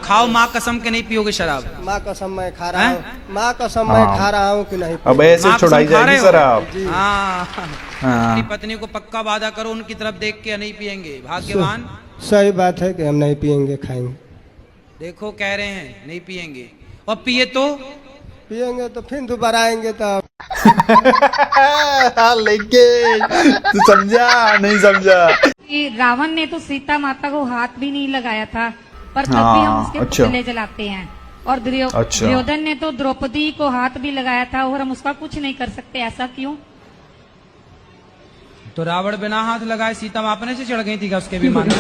खाओ माँ कसम के नहीं पियोगे शराब। माँ कसम मैं खा रहा हूँ, माँ कसम मैं खा रहा हूँ कि नहीं। अब ऐसे माँ छुड़ाई कसम खा रहे जाएगी हो? शराब। हाँ। अपनी पत्नी को पक्का वादा करो उनकी तरफ देख के नहीं पियेंगे। भाग्यवान। सही बात है कि हम नहीं पियेंगे खाएंगे। देखो कह रहे हैं नहीं पियेंगे और पिए तो पियेंगे तो फिर दोबारा आएंगे तब। लेकिन तू समझा नहीं समझा। रावण ने तो सीता माता को हाथ भी नहीं लगाया था, पर तब भी हम उसके पुतले जलाते हैं। और दुर्योधन ने तो द्रौपदी को हाथ भी लगाया था और हम उसका कुछ नहीं कर सकते, ऐसा क्यों? तो रावण बिना हाथ लगाए सीता अपने से चढ़ गई थी क्या उसके विमान में?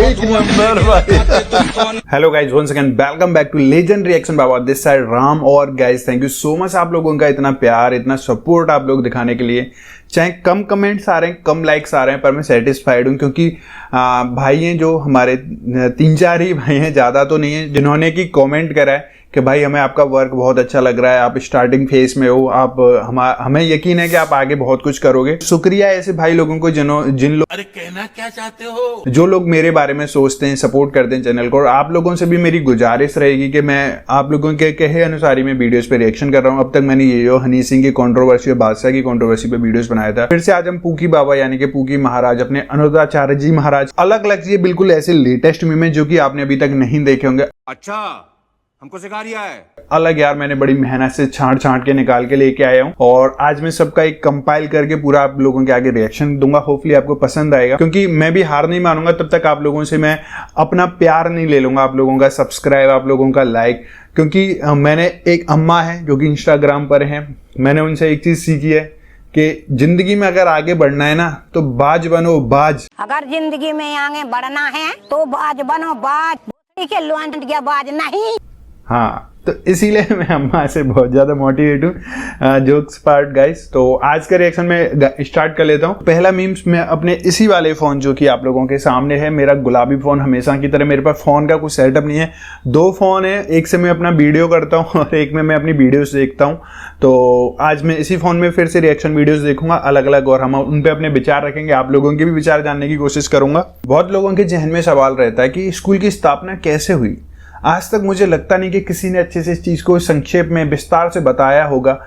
एक नंबर भाई। Hello guys, once again welcome back to legend reaction Baba, this side Ram. और guys thank you so much आप लोगों का इतना प्यार, इतना सपोर्ट आप लोग दिखाने के लिए। चाहे कम कमेंट्स आ रहे हैं, कम लाइक्स आ रहे हैं, पर मैं सेटिस्फाइड हूँ क्योंकि भाई हैं जो हमारे 3-4 ही भाई हैं, ज़्यादा तो नहीं है, जिन्होंने कि कमेंट करा है कि भाई हमें आपका वर्क बहुत अच्छा लग रहा है, आप स्टार्टिंग फेज में हो, आप हमें यकीन है कि आप आगे बहुत कुछ करोगे। शुक्रिया ऐसे भाई लोगों को जिन लोग, अरे कहना क्या चाहते हो, जो लोग मेरे बारे में सोचते हैं, सपोर्ट करते हैं चैनल को। और आप लोगों से भी मेरी गुजारिश रहेगी कि मैं आप लोगों के कहे अनुसार ही मैं वीडियोस पे रिएक्शन कर रहा हूँ। अब तक मैंने ये जो हनी सिंह की कंट्रोवर्सी और बादशाह की कंट्रोवर्सी पे वीडियोस बनाया था। फिर से आज हम पूकी बाबा यानी कि पूकी महाराज, अपने अनुराधाचार्य जी महाराज, अलग अलग चीजें बिल्कुल ऐसे लेटेस्ट मीम जो कि आपने अभी तक नहीं देखे होंगे। अच्छा हमको सिखा रिया है अलग यार, मैंने बड़ी मेहनत से छांट के निकाल के लेके आया हूँ और आज मैं सबका एक कंपाइल करके पूरा आप लोगों के आगे रिएक्शन दूंगा। होपफुली आपको पसंद आएगा क्योंकि मैं भी हार नहीं मानूंगा तब तक आप लोगों से मैं अपना प्यार नहीं ले लूंगा, आप लोगों का सब्सक्राइब, आप लोगों का लाइक। क्योंकि मैंने एक अम्मा है जो कि इंस्टाग्राम पर है, मैंने उनसे एक चीज सीखी है कि जिंदगी में अगर आगे बढ़ना है ना तो बाज बनो, बाज। अगर जिंदगी में आगे बढ़ना है तो बाज बनो, बाज के लौंड गया बाज नहीं। हाँ, तो इसीलिए मैं अम्मा से बहुत ज़्यादा मोटिवेट हूँ। जोक्स पार्ट गाइस, तो आज का रिएक्शन में स्टार्ट कर लेता हूँ। पहला मीम्स मैं अपने इसी वाले फ़ोन जो कि आप लोगों के सामने है, मेरा गुलाबी फ़ोन हमेशा की तरह। मेरे पास फ़ोन का कुछ सेटअप नहीं है, 2 फ़ोन है, एक से मैं अपना वीडियो करता हूँ और एक में मैं अपनी वीडियोस देखता हूँ। तो आज मैं इसी फ़ोन में फिर से रिएक्शन वीडियोस देखूंगा अलग अलग और हम उन पर अपने विचार रखेंगे, आप लोगों के भी विचार जानने की कोशिश करूँगा। बहुत लोगों के जहन में सवाल रहता है कि स्कूल की स्थापना कैसे हुई। आज तक मुझे लगता नहीं कि किसी ने अच्छे से इस चीज़ को संक्षेप में विस्तार से बताया होगा,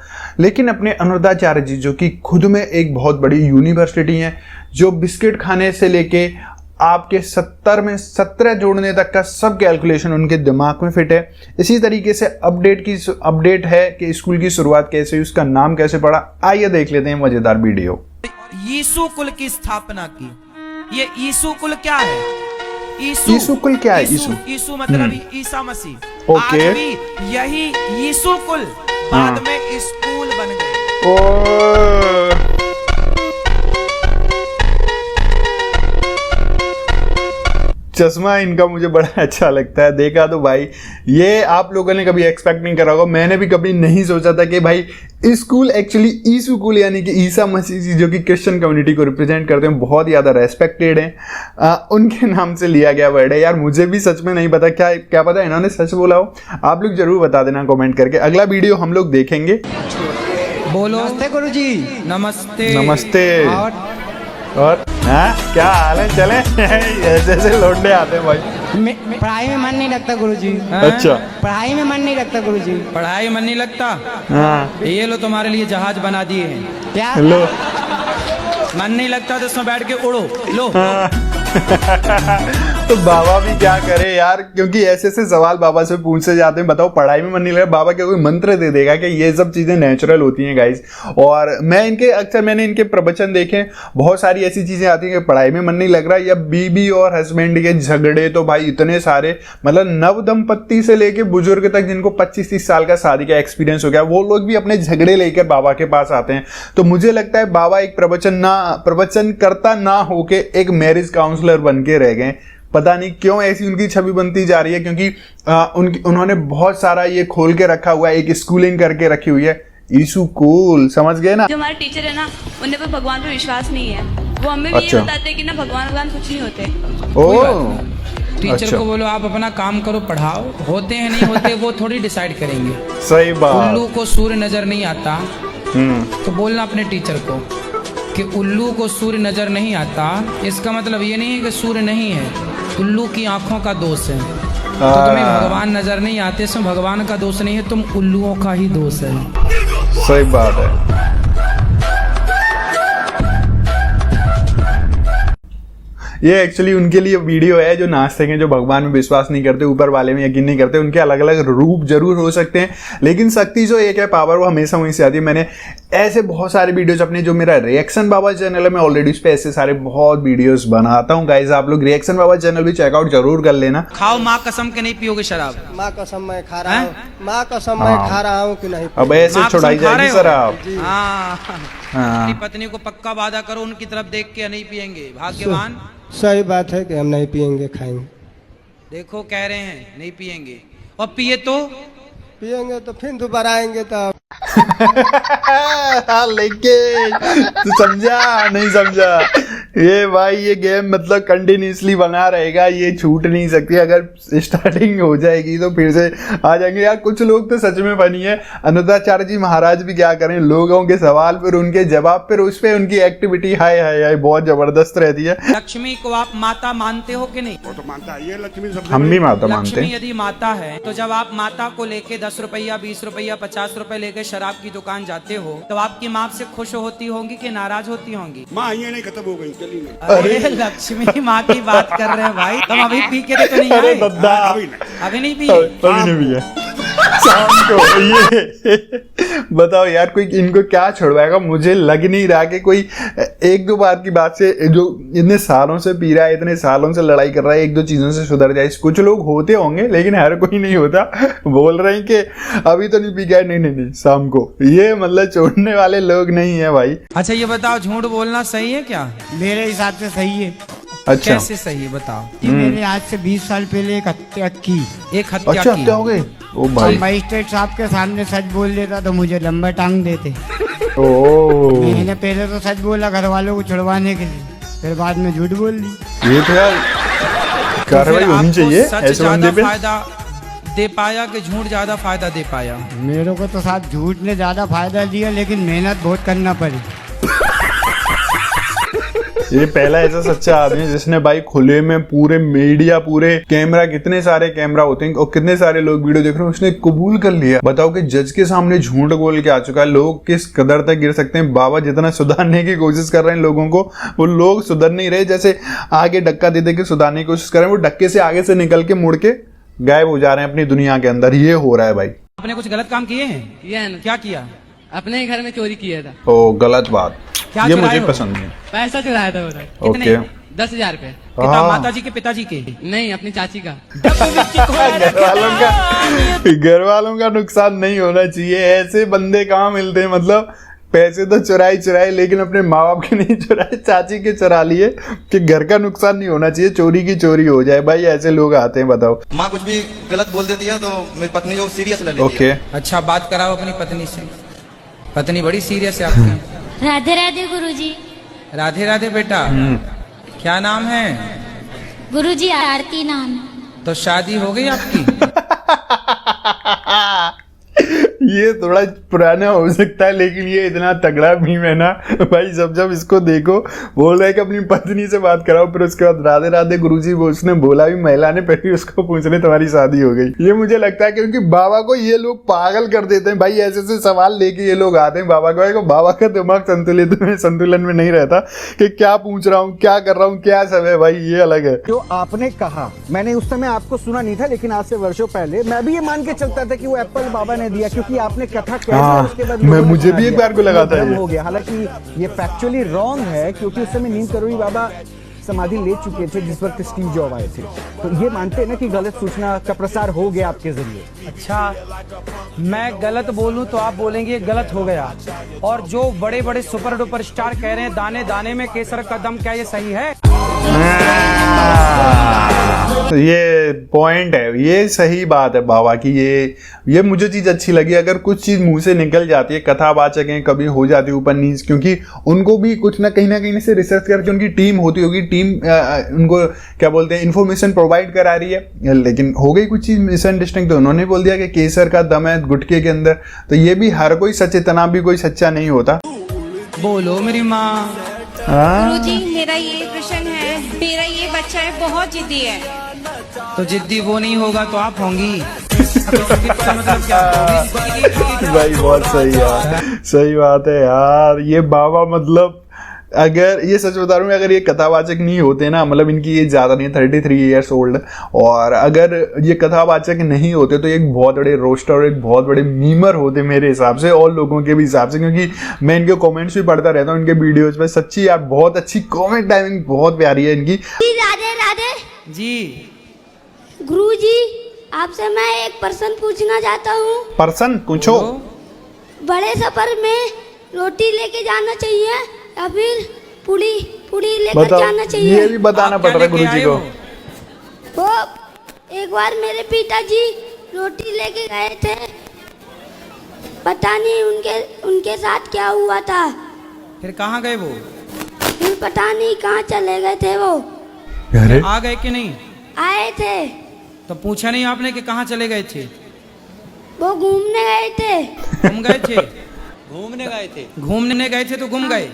लेकिन अपने अनुराधाचार्य जी जो कि खुद में एक बहुत बड़ी यूनिवर्सिटी है, जो बिस्किट खाने से लेके आपके 70 में 17 जोड़ने तक का सब कैलकुलेशन उनके दिमाग में फिट है। इसी तरीके से अपडेट है कि स्कूल की शुरुआत कैसे हुई, उसका नाम कैसे पड़ा। आइए देख लेते हैं मजेदार वीडियो। यीशु कुल की स्थापना की। ये यीशु कुल क्या है? यीशु कुल क्या है? यीशु मतलब ईसा मसीह। ओके, आज भी यही यीशु कुल बाद में स्कूल बन गए। चश्मा इनका मुझे बड़ा अच्छा लगता है, देखा तो भाई ये आप लोगों ने कभी एक्सपेक्ट नहीं करा होगा। मैंने भी कभी नहीं सोचा था कि भाई स्कूल एक्चुअली यीशु कुल यानी कि ईसा मसीह जी जो कि क्रिश्चियन कम्युनिटी को रिप्रेजेंट करते हैं, बहुत ज़्यादा रेस्पेक्टेड हैं, उनके नाम से लिया गया वर्ड है। यार मुझे भी सच में नहीं पता, क्या पता इन्होंने सच बोला हो। आप लोग जरूर बता देना कमेंट करके। अगला वीडियो हम लोग देखेंगे। बोलो नमस्ते गुरुजी। नमस्ते नमस्ते। और हाँ क्या हाल है? चले ऐसे लौटने आते हैं भाई। पढ़ाई में मन नहीं लगता गुरुजी। अच्छा, पढ़ाई में मन नहीं लगता गुरुजी। पढ़ाई मन नहीं लगता? हाँ ये लो तुम्हारे लिए जहाज बना दिए हैं। क्या लो, मन नहीं लगता तो इसमें बैठ के उड़ो। लो तो बाबा भी क्या करे यार, क्योंकि ऐसे ऐसे सवाल बाबा से पूछे जाते हैं। बताओ पढ़ाई में मन नहीं लगा, बाबा क्या कोई मंत्र दे देगा कि ये सब चीजें नेचुरल होती हैं गाइस। और मैंने इनके प्रवचन देखे, बहुत सारी ऐसी चीजें आती हैं कि पढ़ाई में मन नहीं लग रहा, या बीबी और हस्बैंड के झगड़े तो भाई इतने सारे, मतलब नव दंपत्ति से लेके बुजुर्ग तक जिनको 25-30 साल का शादी का एक्सपीरियंस हो गया, वो लोग भी अपने झगड़े लेकर बाबा के पास आते हैं। तो मुझे लगता है बाबा एक प्रवचन करता ना होके एक मैरिज काउंसलर बन के रह गए। पता नहीं क्यों ऐसी उनकी छवि बनती जा रही है, क्योंकि उन्होंने बहुत सारा ये खोल के रखा हुआ है, एक स्कूलिंग करके रखी हुई है। यीशु कूल, समझ गए ना? जो हमारे टीचर है ना, उन्हें पर भगवान पे विश्वास नहीं है। वो हमें भी ये बताते हैं कि ना भगवान कुछ नहीं होते। टीचर को बोलो आप अपना काम करो, पढ़ाओ, होते हैं नहीं होते वो थोड़ी डिसाइड करेंगे। सही बात। उल्लू को सूर्य नजर नहीं आता तो बोलना अपने टीचर को कि उल्लू को सूर्य नजर नहीं आता, इसका मतलब ये नहीं है कि सूर्य नहीं है, उल्लू की आंखों का दोष है। तो तुम्हें भगवान नजर नहीं आते, इसमें भगवान का दोष नहीं है, तुम उल्लुओं का ही दोष है। सही बात है। ये एक्चुअली उनके लिए वीडियो है जो नास्तिक हैं, जो भगवान में विश्वास नहीं करते, ऊपर वाले में यकीन नहीं करते। उनके अलग अलग रूप जरूर हो सकते हैं, लेकिन शक्ति जो एक है, पावर, वो हमेशा वहीं से आती है। मैंने ऐसे बहुत सारे वीडियोस अपने, जो मेरा रिएक्शन बाबा चैनल है, मैं ऑलरेडी उस पर ऐसे सारे बहुत वीडियोस बनाता हूँ गाइज। आप लोग रिएक्शन बाबा चैनल भी चेकआउट जरूर कर लेना। खाओ माँ कसम के नहीं पियोगे शराब। माँ कसम मैं खा रहा हूँ, माँ कसम मैं खा रहा हूँ कि नहीं। अब ऐसे छुड़ाई जाएगी सर आप। अपनी पत्नी को पक्का वादा करो, उनकी तरफ देख के नहीं पिएंगे। भाग्यवान। सही बात है कि हम नहीं पिएंगे, खाएंगे। देखो कह रहे हैं नहीं पिएंगे, और पिए तो पिएंगे तो फिर दोबारा आएंगे तो लेके तू समझा नहीं समझा? ये भाई ये गेम मतलब कंटिन्यूसली बना रहेगा, ये छूट नहीं सकती। अगर स्टार्टिंग हो जाएगी तो फिर से आ जाएंगे यार। कुछ लोग तो सच में बनी है। अनुदाचार्य जी महाराज भी क्या करें, लोगों के सवाल पर, उनके जवाब पर, उस पर उनकी एक्टिविटी हाय हाय हाय बहुत जबरदस्त रहती है। लक्ष्मी को आप माता मानते हो कि नहीं? वो तो मानता है, ये लक्ष्मी सबसे हम भी माता मानते लक्ष्मी हैं। यदि माता है तो जब आप माता को लेके 10 रुपया, 20 रुपया, 50 रुपए लेके शराब की दुकान जाते हो तो आपकी माँ से खुश होती होंगी कि नाराज होती होंगी? माँ ये नहीं खत्म हो गई, चली नहीं। अरे लक्ष्मी माँ की बात कर रहे हैं भाई, तुम अभी पी के तो नहीं आए? अभी नहीं पिए? अभी नहीं पिए शाम को। ये बताओ यार, कोई इनको क्या छुड़वाएगा? मुझे लग नहीं रहा कि कोई एक दो बार की बात से, जो इतने सालों से पी रहा है, इतने सालों से लड़ाई कर रहा है, एक दो चीजों से सुधर जाए। कुछ लोग होते होंगे लेकिन हर कोई नहीं होता। बोल रहे हैं कि अभी तो नहीं पी गया, नहीं शाम को। ये मतलब छोड़ने वाले लोग नहीं है भाई। अच्छा ये बताओ, झूठ बोलना सही है क्या? मेरे हिसाब से सही है। अच्छा कैसे सही है बताओ? कि मैंने आज से 20 साल पहले एक हत्या की। एक हत्या अच्छा की? हत्या हो गई? ओ भाई। मजिस्ट्रेट साहब के सामने सच बोल देता तो मुझे लंबा टांग देते। ओ मैंने पहले तो सच बोला घर वालों को छुड़वाने के लिए, फिर बाद में झूठ बोल दी। ये तो यार कार्रवाई होनी चाहिए ऐसे बंदे पे। फायदा दे पाया कि झूठ ज्यादा फायदा दे पाया? मेरे को तो साथ झूठ ने ज्यादा फायदा दिया, लेकिन मेहनत बहुत करना पड़ी। ये पहला ऐसा सच्चा आदमी है जिसने भाई खुले में पूरे मीडिया, पूरे कैमरा, कितने सारे कैमरा होते हैं और कितने सारे लोग वीडियो देख रहे हैं, उसने कबूल कर लिया। बताओ कि जज के सामने झूठ बोल के आ चुका है। लोग किस कदर तक गिर सकते हैं। बाबा जितना सुधारने की कोशिश कर रहे हैं लोगों को, वो लोग सुधर नहीं रहे। जैसे आगे धक्का दे के सुधारने की कोशिश कर रहे हैं, वो धक्के से आगे से निकल के मुड़ के गायब हो जा रहे हैं अपनी दुनिया के अंदर। ये हो रहा है भाई। आपने कुछ गलत काम किए हैं? क्या किया? अपने ही घर में चोरी किया था। ओ गलत बात, ये मुझे हो? पसंद नहीं। पैसा चुराया था उधर। ओके 10,000 रुपए। माता जी के पिताजी के? नहीं, अपनी चाची का। घर वालों का नुकसान नहीं होना चाहिए। ऐसे बंदे कहाँ मिलते हैं? मतलब पैसे तो चुराए लेकिन अपने माँ बाप के नहीं चुराए, चाची के चुरा लिए कि घर का नुकसान नहीं होना चाहिए, चोरी की चोरी हो जाए। भाई ऐसे लोग आते हैं, बताओ। माँ कुछ भी गलत बोल देती है तो मेरी पत्नी को सीरियस ले लेती है। ओके अच्छा बात कराओ अपनी पत्नी से। पत्नी बड़ी सीरियस है आपकी। राधे राधे गुरुजी। राधे राधे बेटा। क्या नाम है? गुरुजी आरती नाम। तो शादी हो गई आपकी? ये थोड़ा पुराना हो सकता है लेकिन ये इतना तगड़ा भी है ना भाई। जब इसको देखो, बोल रहा है कि अपनी पत्नी से बात कराओ, फिर उसके बाद राधे राधे गुरुजी उसने बोला भी, महिला ने पहले उसको पूछ रहे तुम्हारी शादी हो गई। ये मुझे लगता है क्योंकि बाबा को ये लोग पागल कर देते हैं भाई। ऐसे ऐसे सवाल लेके ये लोग आते हैं बाबा को। बाबा का दिमाग संतुलन में नहीं रहता कि क्या पूछ रहा हूँ, क्या कर रहा हूँ, क्या सब है भाई। ये अलग है। जो आपने कहा, मैंने उस समय आपको सुना नहीं था, लेकिन आज से वर्षों पहले मैं भी ये मान के चलता था कि वो एप्पल बाबा ने दिया, क्योंकि आपने कथा कहा। उसके बाद मुझे भी एक बार को लगा था हो गया। हालांकि ये फैक्चुअली रॉन्ग है, क्योंकि उस समय नीम करोड़ी बाबा समाधि ले चुके थे जिस वक्त स्टीव जॉब आए थे। तो ये मानते हैं ना कि गलत सूचना का प्रसार हो गया आपके जरिए। अच्छा, मैं गलत बोलूं तो आप बोलेंगे गलत हो गया, और जो बड़े बड़े सुपर डुपर स्टार कह रहे हैं दाने दाने में केसर का दम, क्या ये सही है? ये पॉइंट है, ये सही बात है बाबा की। ये मुझे चीज अच्छी लगी। अगर कुछ चीज मुंह से निकल जाती है, कथावाचक हैं, कभी हो जाती है ऊपर नीचे, क्योंकि उनको भी कुछ ना कहीं से रिसर्च करके उनकी टीम होती होगी, टीम उनको क्या बोलते हैं इन्फॉर्मेशन प्रोवाइड करा रही है। लेकिन हो गई कुछ चीज मिसअंडरस्टैंडिंग, तो उन्होंने बोल दिया कि केसर का दम है गुटके के अंदर। तो ये भी हर कोई सच, इतना भी कोई सच्चा नहीं होता। बोलो मेरी माँ। गुरुजी मेरा ये प्रश्न है, मेरा ये बच्चा है बहुत जिद्दी है। तो जिद्दी वो नहीं होगा तो आप होंगी। इसका मतलब क्या होगी? भाई बहुत सही यार, सही बात है यार। ये बाबा मतलब अगर ये सच बता रहा हूँ, अगर ये कथावाचक नहीं होते ना, मतलब इनकी एज ज़्यादा नहीं, 33 ईयर्स ओल्ड, और अगर ये कथावाचक नहीं होते तो एक बहुत बड़े रोस्टर और एक बहुत बड़े मीमर होते मेरे हिसाब से और लोगों के भी हिसाब से, क्योंकि मैं इनके कमेंट्स भी पढ़ता रहता हूँ इनके वीडियोज़ में। सच्ची यार बहुत अच्छी कॉमेंट टाइमिंग बहुत प्यारी है इनकी। राधे राधे जी गुरुजी, आपसे मैं एक प्रश्न पूछना चाहता हूँ। पर्सन पूछो। बड़े सफर में रोटी लेके जाना चाहिए या फिर पूड़ी लेकर जाना चाहिए? ये भी बताना पड़ रहा है गुरुजी को। वो एक बार मेरे पिताजी रोटी लेके गए थे, पता नहीं उनके साथ क्या हुआ था। फिर कहाँ गए वो? फिर पता नहीं कहाँ चले गए थे वो। अरे आ गए कि नहीं? आए थे तो पूछा नहीं आपने कि कहाँ चले गए थे? वो घूमने गए थे। घूम गए थे? घूमने गए थे। घूमने गए थे तो घूम गए,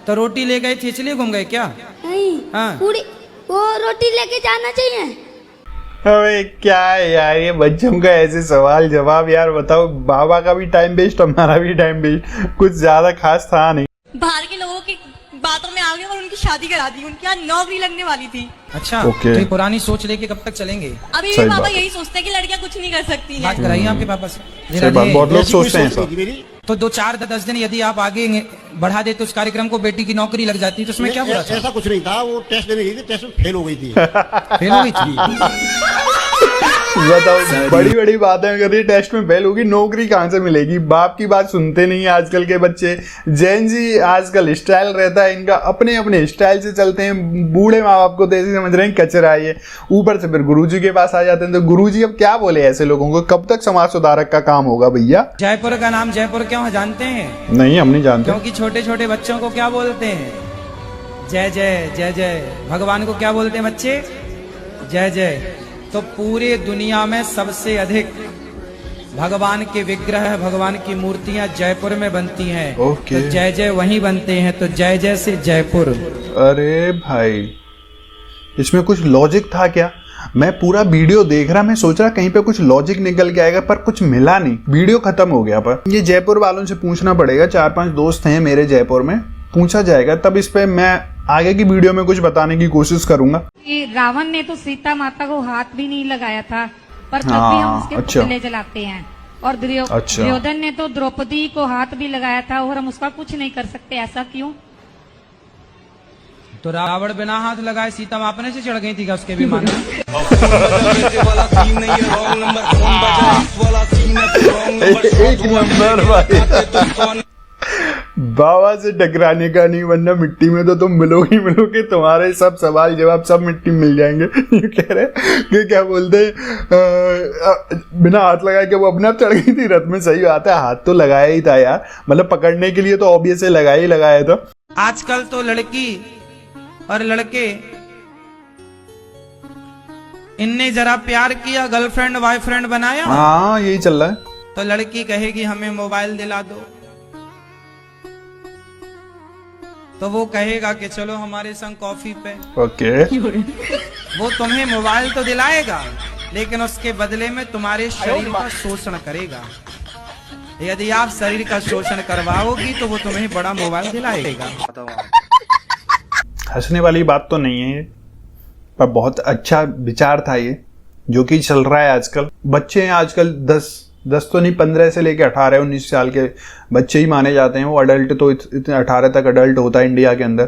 तो रोटी ले गए थे इसलिए घूम गए क्या? नहीं, हाँ। पूरी वो रोटी लेके जाना चाहिए। अबे क्या है यार ये बच्चों का ऐसे सवाल जवाब, यार बताओ। बाबा का भी टाइम वेस्ट, हमारा भी टाइम वेस्ट, कुछ ज्यादा खास था नहीं। बाहर के लोगों की बातों में आ गए और उनकी शादी करा दी। उनकी यहाँ नौकरी लगने वाली थी। अच्छा ओके। तो ये पुरानी सोच लेके कब तक चलेंगे? अभी सही भी पापा बात है। यही सोचते हैं कि लड़कियां कुछ नहीं कर सकती हैं। बात कराइए आपके पापा से। सही बात, बहुत लोग सोचते हैं ऐसा। तो 2-4-10 दिन यदि आप आगे बढ़ा देते उस कार्यक्रम को, बेटी की नौकरी लग जाती तो उसमें क्या बुरा था? ऐसा कुछ नहीं था, वो टेस्ट देने गई थी, टेस्ट में फेल हो गई थी। फेल हो गई थी? बताओ, बड़ी बड़ी बातें अगर ये टेस्ट में फेल होगी, नौकरी कहाँ से मिलेगी? बाप की बात सुनते नहीं है आजकल के बच्चे। जैन जी आजकल स्टाइल रहता है इनका, अपने अपने स्टाइल से चलते हैं। बूढ़े माँ बाप को तो ऐसे समझ रहे हैं कचरा ये, ऊपर से फिर गुरुजी के पास आ जाते हैं। तो गुरुजी अब क्या बोले ऐसे लोगों को? कब तक समाज सुधारक का काम होगा भैया? जयपुर का नाम जयपुर क्यों जानते हैं? नहीं, हम नहीं जानते। क्योंकि छोटे छोटे बच्चों को क्या बोलते हैं? जय जय जय जय। भगवान को क्या बोलते हैं बच्चे? जय जय। तो पूरे दुनिया में सबसे अधिक भगवान के विग्रह, भगवान की मूर्तियां जयपुर में बनती हैं। ओके। तो जय जय वहीं बनते हैं, तो जय जय से जयपुर। अरे भाई, इसमें कुछ लॉजिक था क्या? मैं पूरा वीडियो देख रहा, मैं सोच रहा कहीं पे कुछ लॉजिक निकल के आएगा, पर कुछ मिला नहीं। वीडियो खत्म हो गया। पर ये जयपुर वालों से पूछना पड़ेगा, 4-5 दोस्त हैं मेरे जयपुर में, पूछा जाएगा तब इस पे मैं आगे की वीडियो में कुछ बताने की कोशिश करूंगा। रावण ने तो सीता माता को हाथ भी नहीं लगाया था, पर तब भी हम उसके पुतले जलाते हैं। और दुर्योधन ने तो द्रौपदी को हाथ भी लगाया था और हम उसका कुछ नहीं कर सकते, ऐसा क्यों? तो रावण बिना हाथ लगाए सीता माँ अपने से चढ़ गई थी क्या उसके विमान में? एक नंबर भाई। बाबा से टकराने का नहीं, वरना मिट्टी में तो तुम मिलोगे, तुम्हारे सब सवाल जवाब सब मिट्टी में मिल जाएंगे। ये कह रहे कि क्या बोलते बिना हाथ लगाए के वो अपने आप चढ़ गई थी रथ में। सही बात है, हाथ तो लगाया ही था यार, मतलब पकड़ने के लिए तो ऑब्वियस है लगाया था। आजकल तो लड़की और लड़के इनने जरा प्यार किया, गर्लफ्रेंड बॉयफ्रेंड बनाया। हाँ, यही चल रहा है। तो लड़की कहेगी हमें मोबाइल दिला दो, तो वो कहेगा कि चलो हमारे संग कॉफी पे। ओके। वो तुम्हें मोबाइल तो दिलाएगा, लेकिन उसके बदले में तुम्हारे शरीर का शोषण करेगा। यदि आप शरीर का शोषण करवाओगी तो वो तुम्हें बड़ा मोबाइल दिलाएगा। हंसने वाली बात तो नहीं है ये, पर बहुत अच्छा विचार था ये, जो कि चल रहा है आजकल। बच्चे हैं आजकल 10 तो नहीं, 15 से लेके 18-19 साल के बच्चे ही माने जाते हैं। वो अडल्ट तो इतने 18 तक अडल्ट होता है इंडिया के अंदर।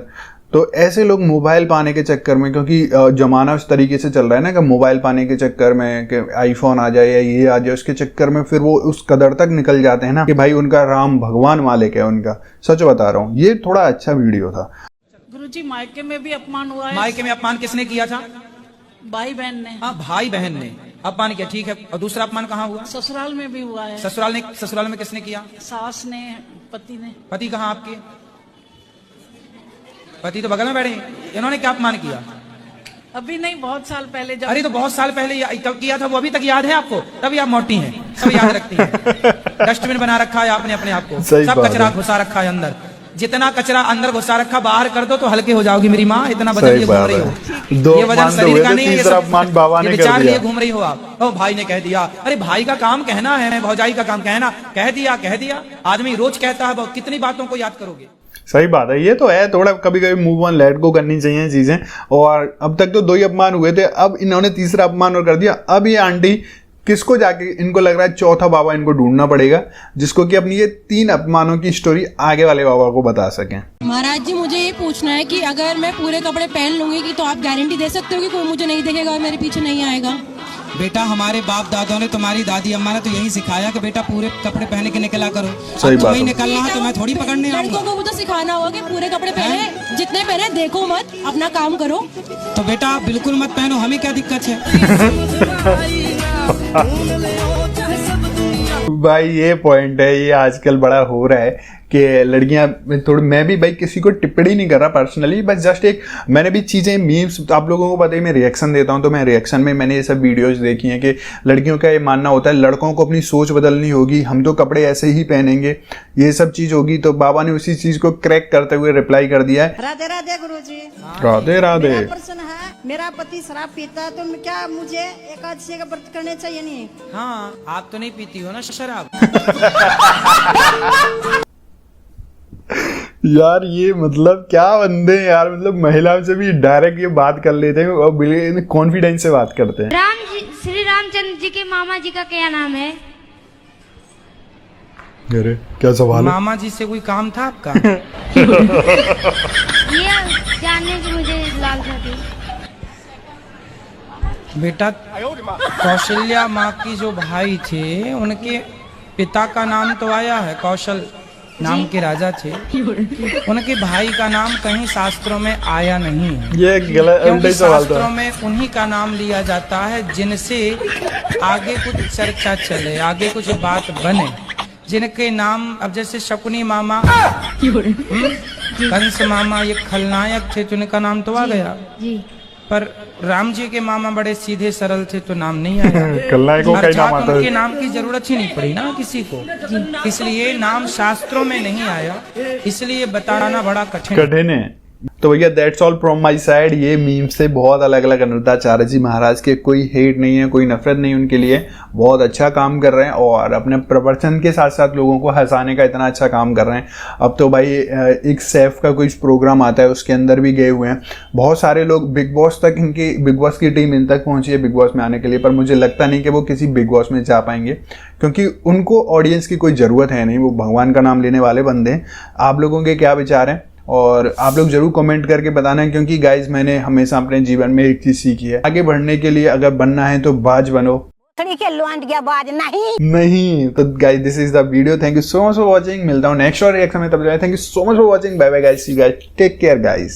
तो ऐसे लोग मोबाइल पाने के चक्कर में, क्योंकि जमाना उस तरीके से चल रहा है ना कि मोबाइल पाने के चक्कर में कि आईफोन आ जाए या ये आ जाए, उसके चक्कर में फिर वो उस कदर तक निकल जाते हैं ना कि भाई उनका राम भगवान मालिक है उनका। सच बता रहा हूँ, ये थोड़ा अच्छा वीडियो था। गुरुजी, मायके में भी अपमान हुआ है। मायके में अपमान किसने किया था? भाई बहन ने। हाँ, भाई बहन ने अपमान किया, ठीक है। और दूसरा अपमान कहाँ हुआ? ससुराल में भी हुआ है। ससुराल में किसने किया? सास ने, पति ने। पति कहाँ आपके? पति तो बगल में बैठे हैं। इन्होंने क्या अपमान किया? अभी नहीं, बहुत साल पहले जब। अरे तो बहुत साल पहले कब किया था वो अभी तक याद है आपको? तभी आप मोटी हैं, सब याद रखती हैं। डस्टबिन बना रखा है आपने अपने आप को, सब कचरा घुसा रखा है अंदर। जितना कचरा अंदर घुसा रखा बाहर कर दो तो हल्के हो जाओगी मेरी माँ। इतना वजन लिए घूम रही हो, दो ये वजन अपमान तो शरीर हुए का थे, नहीं है, ये तीसरा सब अपमान बाबा ने कर विचार दिया। लिए घूम रही हो आप। ओ भाई ने कह दिया, अरे भाई का काम कहना है, भौजाई का काम कहना, कह दिया। आदमी रोज कहता है, कितनी बातों को याद करोगे। सही बात है, ये तो है, थोड़ा कभी कभी मूव ऑन लेट गो करनी चाहिए चीजें। और अब तक तो 2 ही अपमान हुए थे, अब इन्होंने तीसरा अपमान और कर दिया। अब ये आंटी किसको जाके, इनको लग रहा है चौथा बाबा इनको ढूंढना पड़ेगा, जिसको कि अपनी ये 3 अपमानों की स्टोरी आगे वाले बाबा को बता सकें। महाराज जी मुझे ये पूछना है कि अगर मैं पूरे कपड़े पहन लूंगी कि तो आप गारंटी दे सकते हो कि कोई मुझे नहीं देखेगा और मेरे पीछे नहीं आएगा? बेटा हमारे बाप दादों ने, तुम्हारी दादी अम्मा ने तो यही सिखाया कि बेटा पूरे कपड़े पहने के निकला करो। सही बात है। निकलना है तो मैं थोड़ी पकड़ने आऊंगा। लड़कों को तो सिखाना होगा कि पूरे कपड़े पहने, जितने पहने देखो मत, अपना काम करो। तो बेटा आप बिल्कुल मत पहनो, हमें क्या दिक्कत है। भाई ये पॉइंट है, ये आजकल बड़ा हो रहा है कि लड़कियां थोड़ी, मैं भी भाई किसी को टिप्पणी नहीं कर रहा पर्सनली, बस जस्ट एक, मैंने भी चीज़ें मीम्स, तो आप लोगों को पता है मैं रिएक्शन देता हूं, तो मैं रिएक्शन में मैंने ये सब वीडियोस देखी हैं कि लड़कियों का ये मानना होता है लड़कों को अपनी सोच बदलनी होगी, हम तो कपड़े ऐसे ही पहनेंगे, ये सब चीज़ होगी। तो बाबा ने उसी चीज़ को क्रैक करते हुए रिप्लाई कर दिया है। राधे राधे गुरुजी। राधे राधे। मेरा प्रश्न है, मेरा पति शराब पीता है तो क्या मुझे एकादशी का व्रत करने चाहिए? नहीं। हाँ, आप तो नहीं पीती हो ना शराब। यार ये मतलब क्या बंदे हैं यार, मतलब महिलाओं से भी डायरेक्ट ये बात कर लेते हैं और कॉन्फिडेंस से बात करते हैं। श्री रामचंद्र जी के मामा जी का क्या नाम है? अरे क्या सवाल है? मामा जी से कोई काम था आपका? ये जानने की मुझे लालसा थी। बेटा कौशल्या माँ की जो भाई थे उनके पिता का नाम तो आया है, कौशल नाम के राजा थे, उनके भाई का नाम कहीं शास्त्रों में आया नहीं है। ये गलत, उल्टा सवाल था। शास्त्रों में उन्हीं का नाम लिया जाता है जिनसे आगे कुछ चर्चा चले, आगे कुछ बात बने, जिनके नाम, अब जैसे शकुनी मामा, कंस मामा, ये खलनायक थे तो उनका नाम तो आ गया, पर राम जी के मामा बड़े सीधे सरल थे तो नाम नहीं आया। अर्थात उनके नाम की जरूरत ही नहीं पड़ी ना किसी को, इसलिए नाम शास्त्रों में नहीं आया, इसलिए बताना बड़ा कठिन है। तो भैया that's all from my side. ये मीम से बहुत अलग अलग अनिरुद्धाचार्य जी महाराज के, कोई हेट नहीं है, कोई नफरत नहीं उनके लिए, बहुत अच्छा काम कर रहे हैं और अपने प्रवचन के साथ साथ लोगों को हंसाने का इतना अच्छा काम कर रहे हैं। अब तो भाई एक सेफ का कोई प्रोग्राम आता है उसके अंदर भी गए हुए हैं, बहुत सारे लोग बिग बॉस तक, इनकी बिग बॉस की टीम इन तक पहुंची है बिग बॉस में आने के लिए, पर मुझे लगता नहीं कि वो किसी बिग बॉस में जा पाएंगे क्योंकि उनको ऑडियंस की कोई ज़रूरत है नहीं, वो भगवान का नाम लेने वाले बंदे हैं। आप लोगों के क्या विचार हैं और आप लोग जरूर कमेंट करके बताना, क्योंकि गाइज मैंने हमेशा अपने जीवन में एक चीज सीखी है, आगे बढ़ने के लिए अगर बनना है तो बाज बनो, बाज नहीं। तो guys this is the video, thank you so much for watching, मिलता हूँ नेक्स्ट और रिएक्शन में, तब तक thank you so much for watching, bye bye guys, see you guys, take care guys.